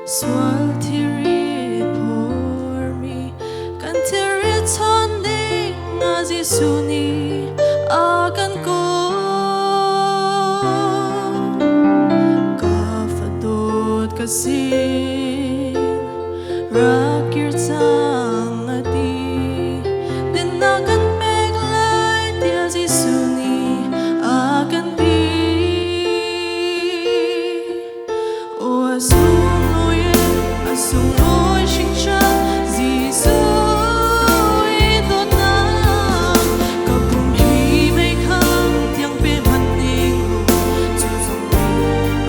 Swal tirit por mi kan tirit tonding nga Jesuh ni akan ko kafadot kasin rakir tang ati din akan meglay tia Jesuh ni akan pi o Sunglawi Sunglawi sinh cha Jesuh i Dawtnak kapum hi mei khang tiang pe man ning chu song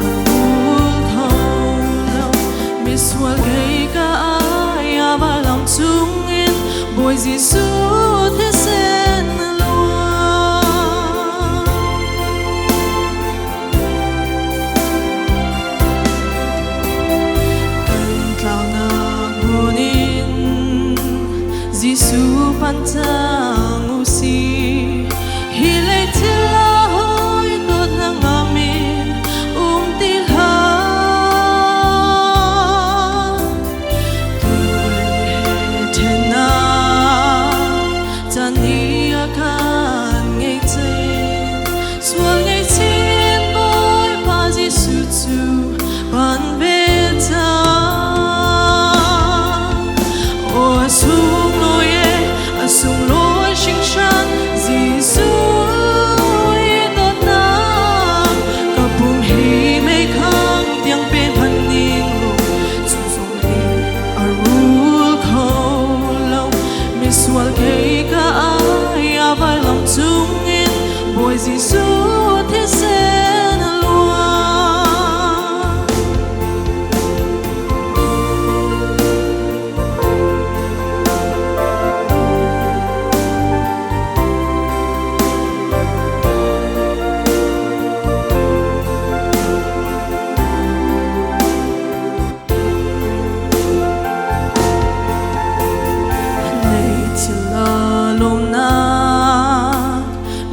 arul thau lo mi swal gei ka ai ba lòng chung in bồi Jesuh thế sen Jesuh pantang usi hilay tila hoy tot ng amin tilha tulihitena tani akan ngay tin swal ngay tin boy pa Jesuh tu pan beta o Sunglawi sinh shan Jesuh i Dawtnak kapum hi mei khang tiang pe man ning lu chu song hi arul khau lo mi swal gei ka ai vai lòng chung in bồi Jesuh thế sen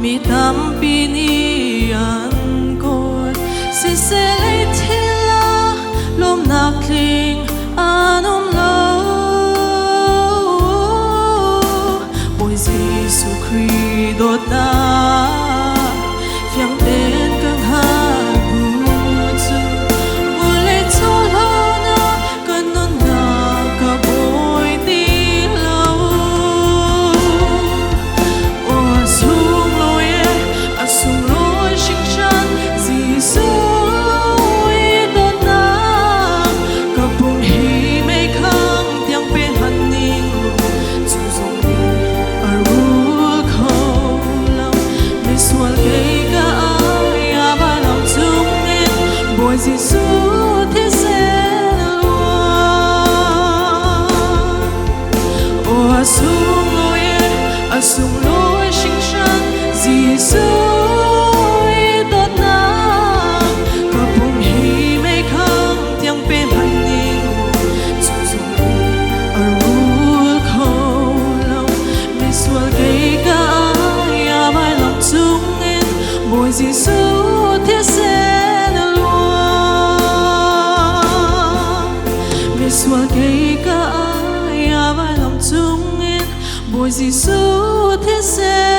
mi tam pinian ko si selay tila lom nakling anom lo bồi Jesuh Christ Dawtnak phiang tên căng hát buồn zu ulay tolo na kanon na ka bồi ti lâu o Sunglawi sinh shan Jesuh i Dawtnak kapum hi mei khang tiang pe man ning lu chu song hi arul khau lo mi swal gei ka ai ba lòng chung in bồi Jesuh thế sen o Sunglawi sinh shan Jesuh i Dawtnak kapum hi mei khang tiang pe man ning chu song hi arul khau lo mi swal gei ka ai vai lòng chung in bồi Jesuh thế sen mi swal gei ka ai vai lòng chung in bồi Jesuh thế sen